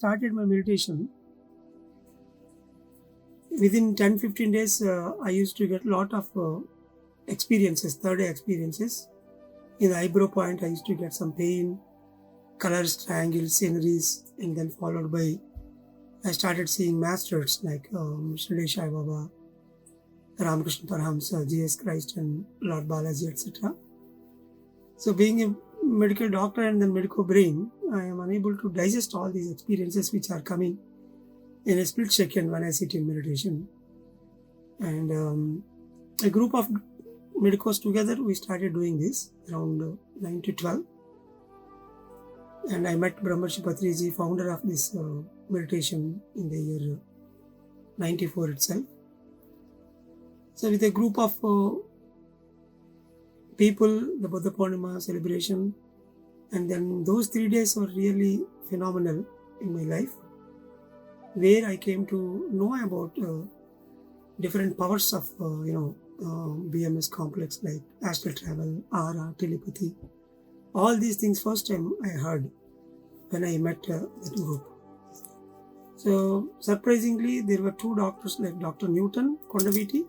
started my meditation, within 10-15 days, I used to get a lot of experiences, third-day experiences. In the eyebrow point, I used to get some pain, colors, triangles, sceneries, and then followed by, I started seeing masters like Shri Sai Baba, Ramakrishna Paramahamsa, Jesus Christ, and Lord Balaji, etc. So being a medical doctor and then medical brain, I am unable to digest all these experiences which are coming in a split second when I sit in meditation. And a group of medicos together, we started doing this around 9 to 12. And I met Brahmarshi Patriji, founder of this meditation, in the year 94 itself. So with a group of people, the Buddha Purnima celebration, and then those 3 days were really phenomenal in my life, where I came to know about different powers of BMS complex, like astral travel, aura, telepathy. All these things first time I heard when I met that group. So surprisingly, there were two doctors like Dr. Newton Kondaviti,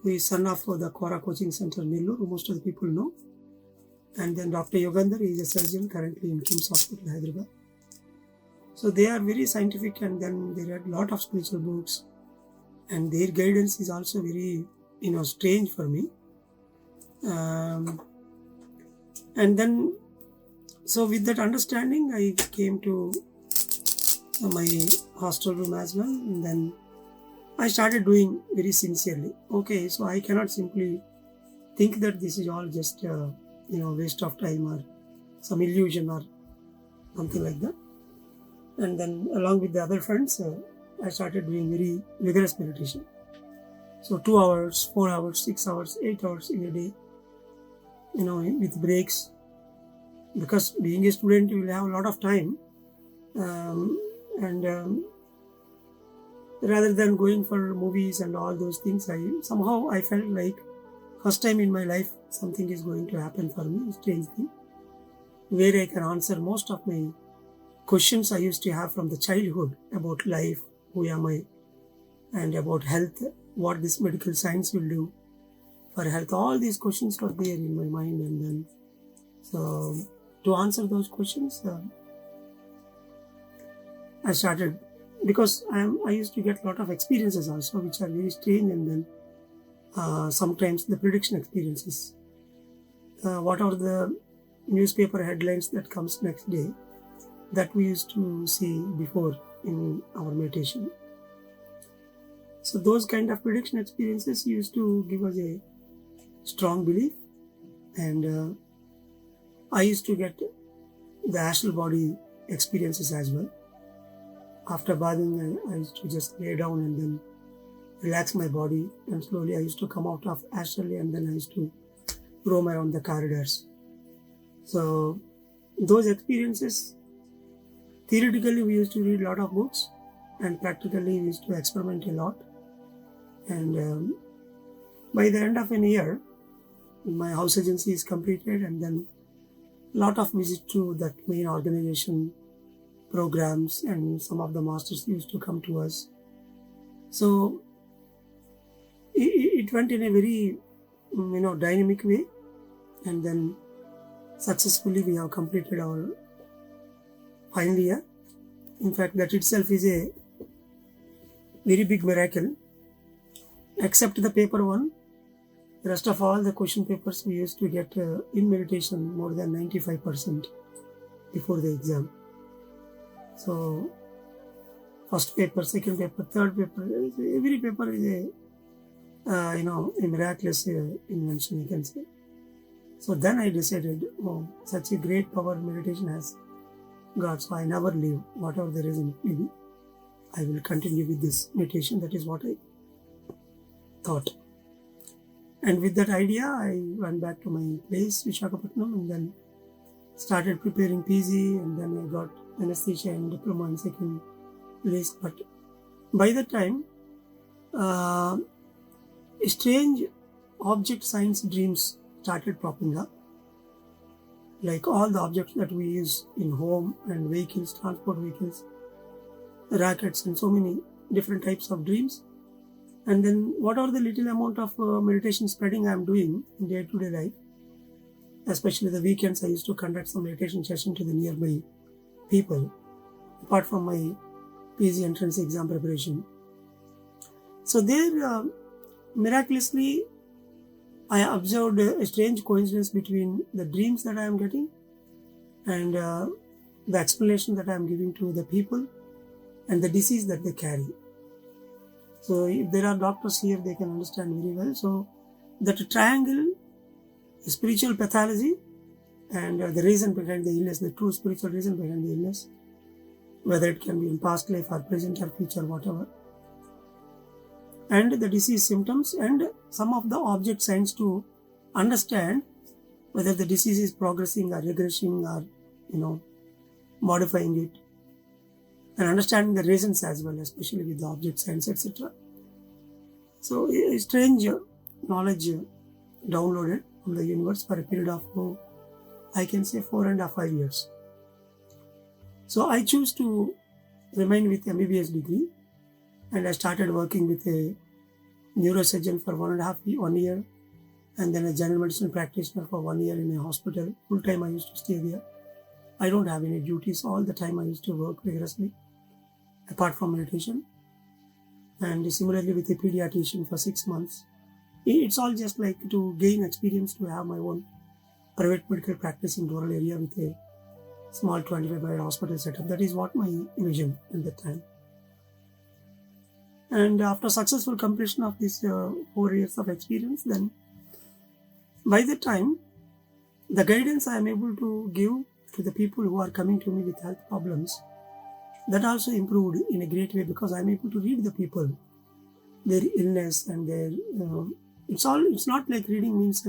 who is son of the Kora Coaching Center, Nellore, who most of the people know. And then Dr. Yogandhar, he is a surgeon currently in Kim's Hospital, Hyderabad. So they are very scientific, and then they read a lot of spiritual books, and their guidance is also very, strange for me. And then, so with that understanding, I came to my hostel room as well, and then I started doing very sincerely. Okay, so I cannot simply think that this is all just waste of time or some illusion or something like that. And then along with the other friends, I started doing very vigorous meditation. So 2 hours, 4 hours, 6 hours, 8 hours in a day, with breaks. Because being a student, you will have a lot of time. Rather than going for movies and all those things, I felt like first time in my life something is going to happen for me, a strange thing, where I can answer most of my questions I used to have from the childhood about life, who am I, and about health, what this medical science will do for health. All these questions were there in my mind, and then so to answer those questions, I started, because I used to get a lot of experiences also which are very strange, and then sometimes the prediction experiences. What are the newspaper headlines that comes next day, that we used to see before in our meditation. So those kind of prediction experiences used to give us a strong belief, and I used to get the astral body experiences as well. After bathing, I used to just lay down and then relax my body, and slowly I used to come out of astrally, and then I used to roam around the corridors. So those experiences, theoretically we used to read a lot of books, and practically we used to experiment a lot. And by the end of an year, my house agency is completed, and then a lot of visits to that main organization, programs, and some of the masters used to come to us. So it went in a very dynamic way, and then successfully we have completed our final year. In fact, that itself is a very big miracle. Except the paper one, the rest of all the question papers we used to get in meditation more than 95% before the exam. So first paper, second paper, third paper, every paper is a miraculous invention, you can say. So then I decided, such a great power meditation has got, so I never leave, whatever the reason it may be. I will continue with this meditation. That is what I thought. And with that idea, I went back to my place, Visakhapatnam, and then started preparing PG, and then I got anesthesia and diploma in second place. But by that time, strange object science dreams started popping up. Like all the objects that we use in home and vehicles, transport vehicles, rackets and so many different types of dreams. And then whatever the little amount of meditation spreading I am doing in day-to-day life, especially the weekends, I used to conduct some meditation session to the nearby people, apart from my PG entrance exam preparation. So there, miraculously, I observed a strange coincidence between the dreams that I am getting and the explanation that I am giving to the people and the disease that they carry. So if there are doctors here, they can understand very well. So that triangle, the spiritual pathology and the reason behind the illness, the true spiritual reason behind the illness, whether it can be in past life or present or future, whatever, and the disease symptoms and some of the object signs to understand whether the disease is progressing or regressing or modifying it, and understanding the reasons as well, especially with the object signs, etc. So a strange knowledge downloaded from the universe for a period of, I can say, 4.5 years. So I choose to remain with MBBS degree, and I started working with a neurosurgeon for 1 year, and then a general medicine practitioner for 1 year in a hospital. Full time I used to stay there. I don't have any duties. All the time I used to work vigorously, apart from meditation. And similarly with a pediatrician for 6 months. It's all just like to gain experience, to have my own private medical practice in rural area with a small 25-bed hospital setup. That is what my vision at that time. And after successful completion of this 4 years of experience, then by the time the guidance I am able to give to the people who are coming to me with health problems, that also improved in a great way, because I am able to read the people, their illness and their, it's not like reading means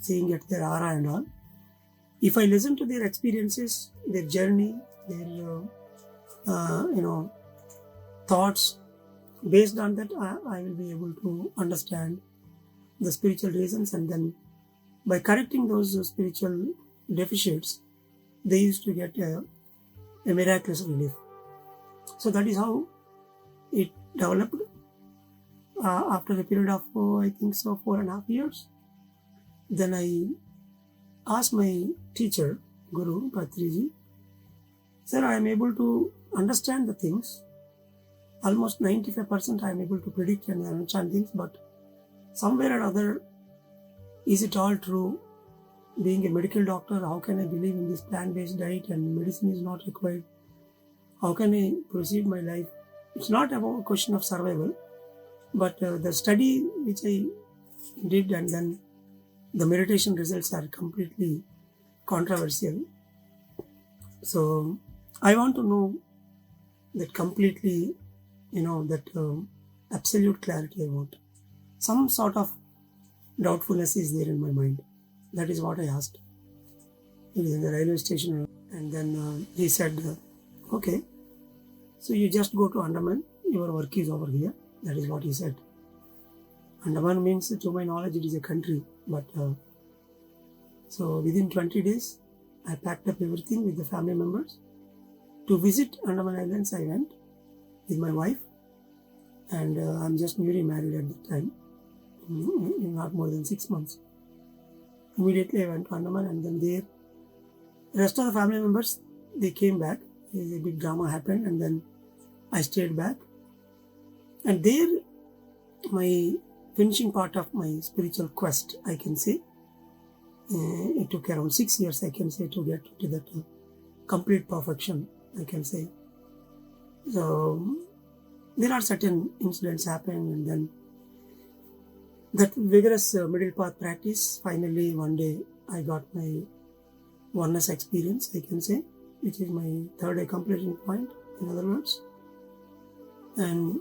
seeing at their aura and all. If I listen to their experiences, their journey, their, thoughts, based on that, I will be able to understand the spiritual reasons, and then by correcting those spiritual deficits, they used to get a miraculous relief. So that is how it developed. After a period of, I think so, 4.5 years, then I asked my teacher, Guru Patriji, sir, I am able to understand the things. Almost 95% I am able to predict and understand things, but somewhere or other, is it all true? Being a medical doctor, how can I believe in this plant-based diet and medicine is not required? How can I proceed my life? It's not about a question of survival, but the study which I did and then the meditation results are completely controversial. So I want to know that completely, that absolute clarity I want. Some sort of doubtfulness is there in my mind. That is what I asked. He was in the railway station, and then he said, okay, so you just go to Andaman, your work is over here. That is what he said. Andaman means, to my knowledge, it is a country, but so within 20 days, I packed up everything with the family members. To visit Andaman Islands, I went with my wife, and I'm just newly married at the time, not more than 6 months. Immediately I went to Andaman, and then there, the rest of the family members, they came back. A big drama happened, and then I stayed back. And there, my finishing part of my spiritual quest, I can say, it took around 6 years, I can say, to get to that complete perfection, I can say. So there are certain incidents happen, and then that vigorous middle path practice, finally one day I got my oneness experience, I can say, which is my third accomplishing point, in other words. And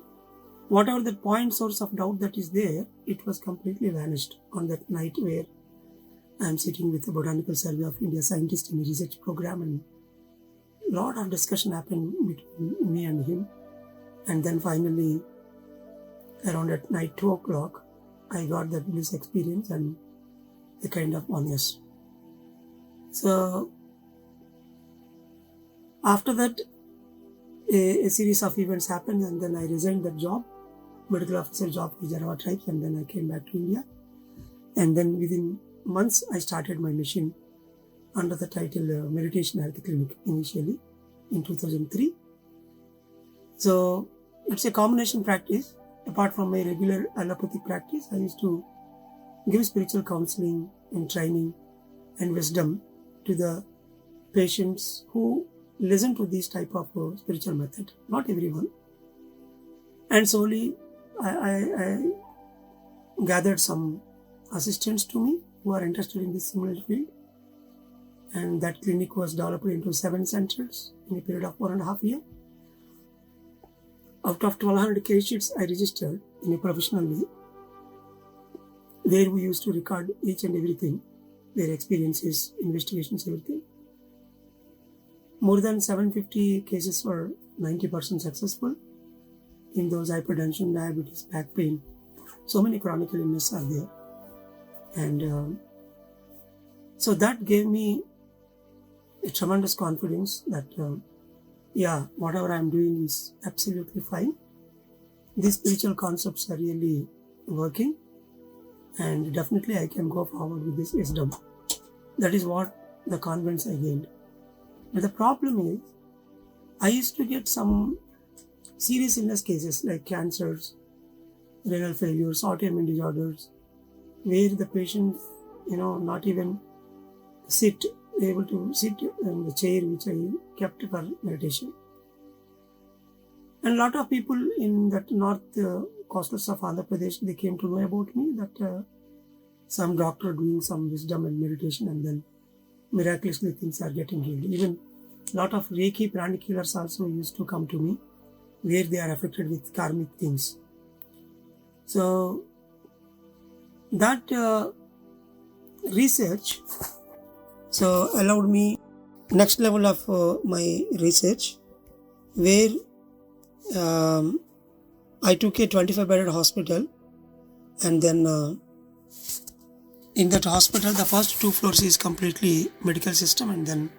whatever the point source of doubt that is there, it was completely vanished on that night where I am sitting with the Botanical Survey of India scientist in a research program, and a lot of discussion happened between me and him. And then finally, around at night 2 o'clock, I got that bliss experience and a kind of oneness. So after that, a series of events happened, and then I resigned that job, medical officer job for Jarawa tribes, and then I came back to India. And then within months, I started my mission under the title Meditation Health Clinic initially in 2003. So it's a combination practice. Apart from my regular allopathic practice, I used to give spiritual counseling and training and wisdom to the patients who listen to this type of spiritual method. Not everyone. And slowly I gathered some assistants to me who are interested in this similar field. And that clinic was developed into 7 centers in a period of 1.5 years. Out of 1,200 case sheets I registered in a professional way, where we used to record each and everything, their experiences, investigations, everything. More than 750 cases were 90% successful in those hypertension, diabetes, back pain. So many chronic illnesses are there. And so that gave me a tremendous confidence that, whatever I'm doing is absolutely fine. These spiritual concepts are really working, and definitely I can go forward with this wisdom. That is what the confidence I gained. But the problem is, I used to get some serious illness cases like cancers, renal failures, autoimmune disorders, where the patients, not even able to sit in the chair which I kept for meditation. And a lot of people in that north coastals of Andhra Pradesh, they came to know about me that some doctor doing some wisdom and meditation, and then miraculously things are getting healed. Even a lot of Reiki pranic healers also used to come to me where they are affected with karmic things. So that research allowed me next level of my research, where I took a 25-bedded hospital, and then in that hospital the first 2 floors is completely medical system, and then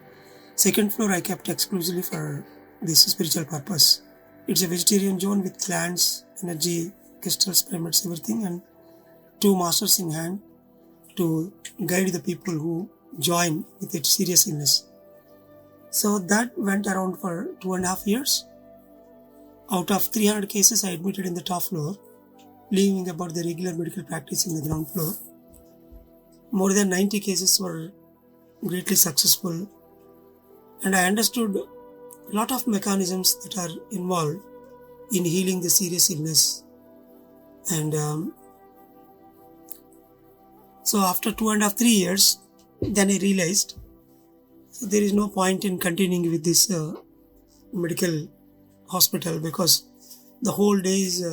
second floor I kept exclusively for this spiritual purpose. It's a vegetarian zone with plants, energy, crystals, pyramids, everything, and 2 masters in hand to guide the people who join with its serious illness. So that went around for 2.5 years. Out of 300 cases I admitted in the top floor, leaving about the regular medical practice in the ground floor. More than 90 cases were greatly successful, and I understood a lot of mechanisms that are involved in healing the serious illness. And so after 2.5-3 years, then I realized there is no point in continuing with this medical hospital, because the whole day is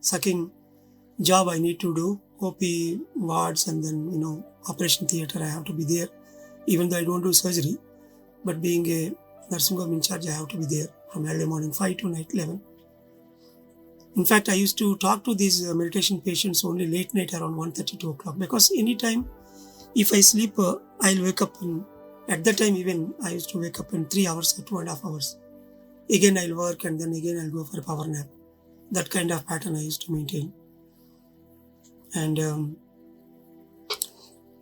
sucking job I need to do, OP wards, and then operation theatre I have to be there, even though I don't do surgery, but being a nursing home in charge I have to be there from early morning 5 to night 11. In fact, I used to talk to these meditation patients only late night around 1:30, 2 o'clock, because anytime if I sleep, I'll wake up at that time even I used to wake up in 3 hours or 2.5 hours. Again I'll work, and then again I'll go for a power nap. That kind of pattern I used to maintain. And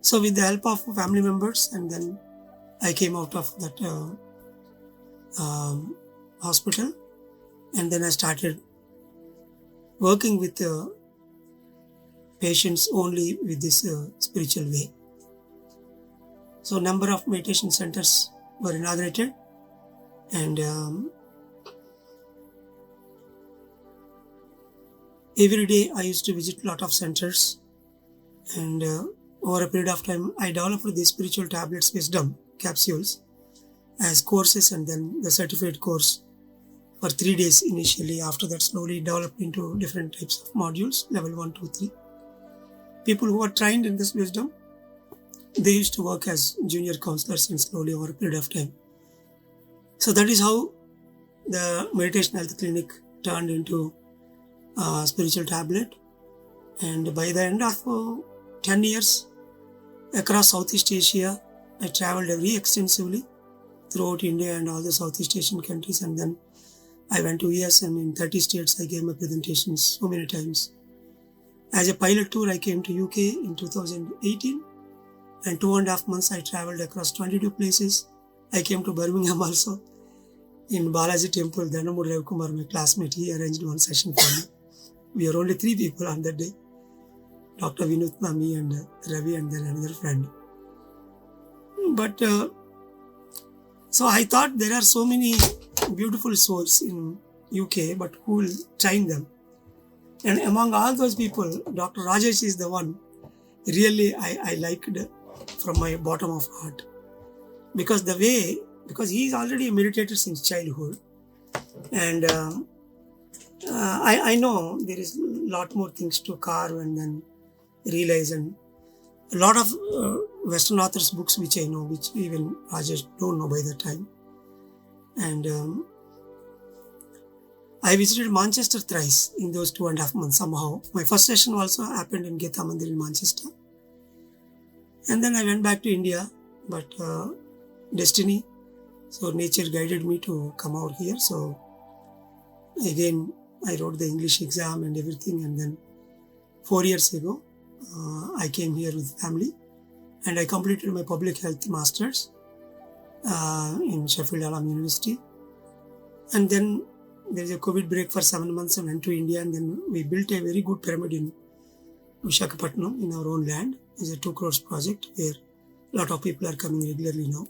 so with the help of family members, and then I came out of that hospital, and then I started working with patients only with this spiritual way. So number of meditation centers were inaugurated, and every day I used to visit a lot of centers, and over a period of time I developed these spiritual tablets, wisdom capsules as courses, and then the certificate course for 3 days initially. After that, slowly developed into different types of modules, level 1, 2, 3. People who are trained in this wisdom, they used to work as junior counselors, and slowly over a period of time. So that is how the meditation health clinic turned into a spiritual tablet. And by the end of 10 years, across Southeast Asia, I traveled very extensively throughout India and all the Southeast Asian countries, and then I went to US and in 30 states I gave my presentations so many times. As a pilot tour, I came to UK in 2018 and 2.5 months I traveled across 22 places. I came to Birmingham also. In Balaji Temple, Danamur Rav Kumar, my classmate, he arranged one session for me. We were only 3 people on that day. Dr. Vinutma, me and Ravi and then another friend. But so I thought there are so many beautiful souls in UK, but who will train them? And among all those people, Dr. Rajesh is the one really I liked from my bottom of heart. Because he is already a meditator since childhood. And I know there is a lot more things to carve and then realize, and a lot of Western authors' books which I know, which even Rajesh don't know by that time. And I visited Manchester thrice in those 2.5 months somehow. My first session also happened in Gita Mandir in Manchester. And then I went back to India, but destiny, so nature guided me to come out here. So again, I wrote the English exam and everything, and then 4 years ago, I came here with family and I completed my public health masters in Sheffield Hallam University. And then there is a COVID break for 7 months. I went to India and then we built a very good pyramid in Visakhapatnam in our own land. It's a 2 crores project where a lot of people are coming regularly now.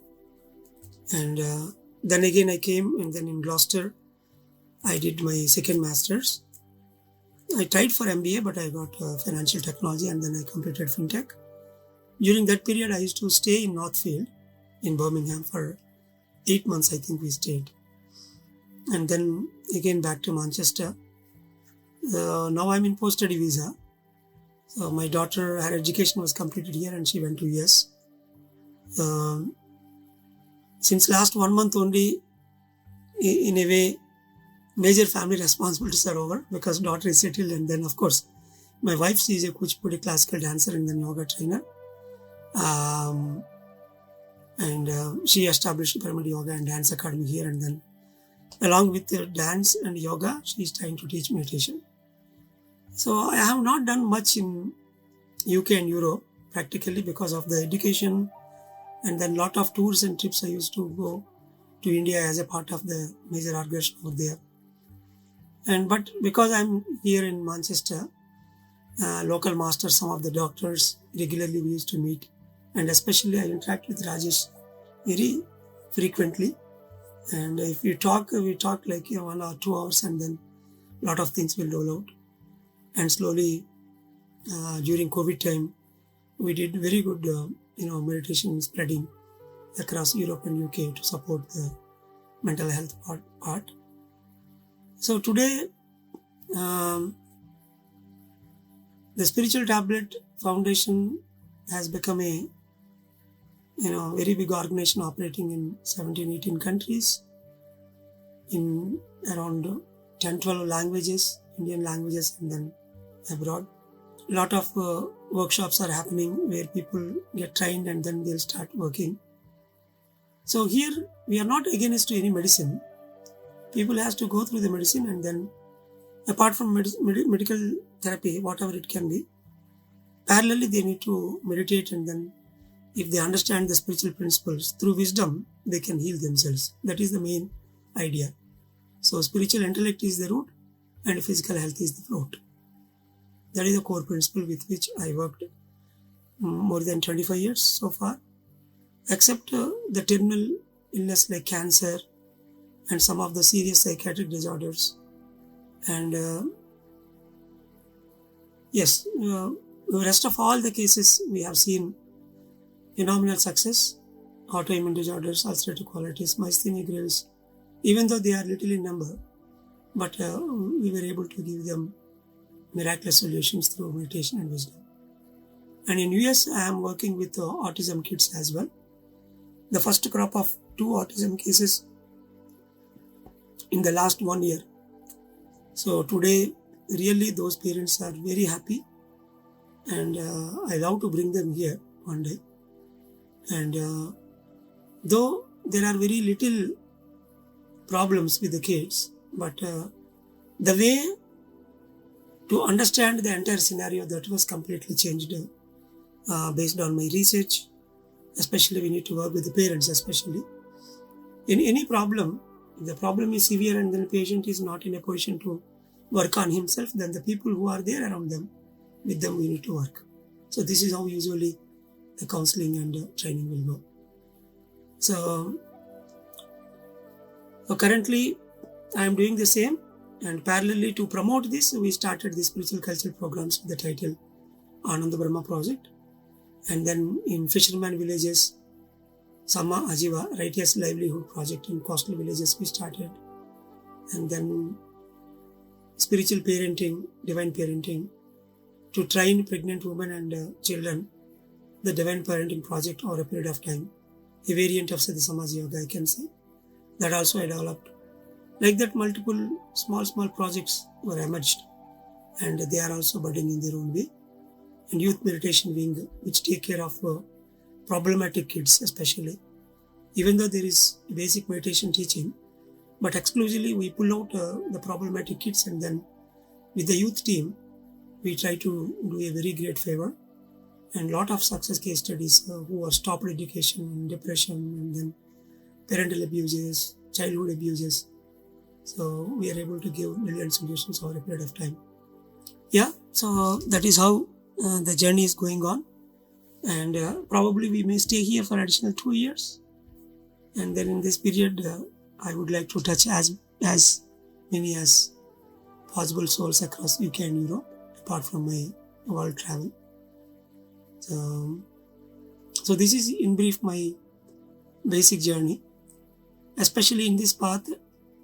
And then again I came, and then in Gloucester, I did my second masters. I tried for MBA, but I got financial technology, and then I completed FinTech. During that period, I used to stay in Northfield in Birmingham for 8 months, I think we stayed. And then again back to Manchester. Now I'm in post-study visa. So my daughter, her education was completed here and she went to US. Since last 1 month only, in a way, major family responsibilities are over because daughter is settled, and then of course my wife, she is a Kuchipudi classical dancer and then yoga trainer, and she established Pyramid Yoga and Dance Academy here, and then along with the dance and yoga she is trying to teach meditation. So I have not done much in UK and Europe practically because of the education, and then lot of tours and trips I used to go to India as a part of the major organization over there. But because I'm here in Manchester, local masters, some of the doctors, regularly we used to meet, and especially I interact with Rajesh very frequently. And if we talk like 1 or 2 hours, and then a lot of things will roll out. And slowly, during COVID time, we did very good, meditation spreading across Europe and UK to support the mental health part. So today, the Spiritual Tablet Foundation has become a very big organization operating in 17-18 countries in around 10-12 languages, Indian languages, and then abroad. A lot of workshops are happening where people get trained and then they'll start working. So here we are not against to any medicine. People has to go through the medicine, and then apart from medical therapy, whatever it can be, parallelly they need to meditate, and then if they understand the spiritual principles through wisdom, they can heal themselves. That is the main idea. So spiritual intellect is the root and physical health is the fruit. That is the core principle with which I worked more than 25 years so far, except the terminal illness like cancer and some of the serious psychiatric disorders. And the rest of all the cases we have seen phenomenal success. Autoimmune disorders, ulcerative colitis, myasthenia gravis, even though they are little in number, but we were able to give them miraculous solutions through meditation and wisdom. And in US, I am working with autism kids as well. The first crop of 2 autism cases in the last 1 year. So today, really those parents are very happy, and I love to bring them here one day. And though there are very little problems with the kids, but the way to understand the entire scenario, that was completely changed based on my research. Especially we need to work with the parents, especially in any problem. If the problem is severe and then the patient is not in a position to work on himself, then the people who are there around them, with them we need to work. So this is how usually the counseling and training will go. So currently I am doing the same, and parallelly to promote this, we started the spiritual cultural programs with the title Ananda Brahma Project. And then in fisherman villages, Sama Ajiva, Righteous Livelihood Project in coastal villages we started. And then spiritual parenting, divine parenting, to train pregnant women and children, the divine parenting project over a period of time, a variant of Siddha Samaj Yoga, I can say. That also I developed. Like that, multiple small projects were emerged, and they are also budding in their own way. And youth meditation wing, which take care of problematic kids especially. Even though there is basic meditation teaching, but exclusively we pull out the problematic kids, and then with the youth team, we try to do a very great favor. And lot of success case studies who are stopped education, depression, and then parental abuses, childhood abuses. So we are able to give brilliant solutions over a period of time. Yeah, so that is how the journey is going on. And probably we may stay here for additional 2 years. And then in this period, I would like to touch as many as possible souls across UK and Europe, apart from my world travel. So this is in brief my basic journey. Especially in this path,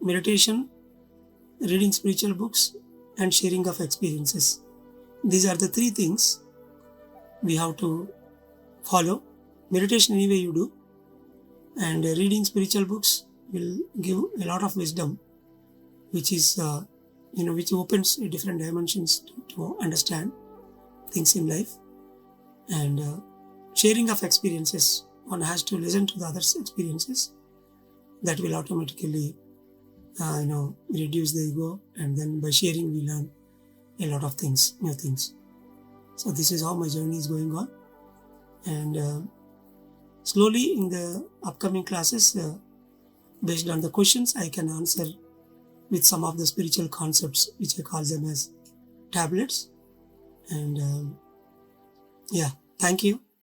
meditation, reading spiritual books, and sharing of experiences. These are the 3 things we have to follow. Meditation anyway you do, and reading spiritual books will give a lot of wisdom, which is which opens different dimensions to understand things in life. And sharing of experiences, one has to listen to the other's experiences. That will automatically reduce the ego, and then by sharing we learn a lot of things, new things. So this is how my journey is going on. And slowly in the upcoming classes, based on the questions, I can answer with some of the spiritual concepts, which I call them as tablets. And thank you.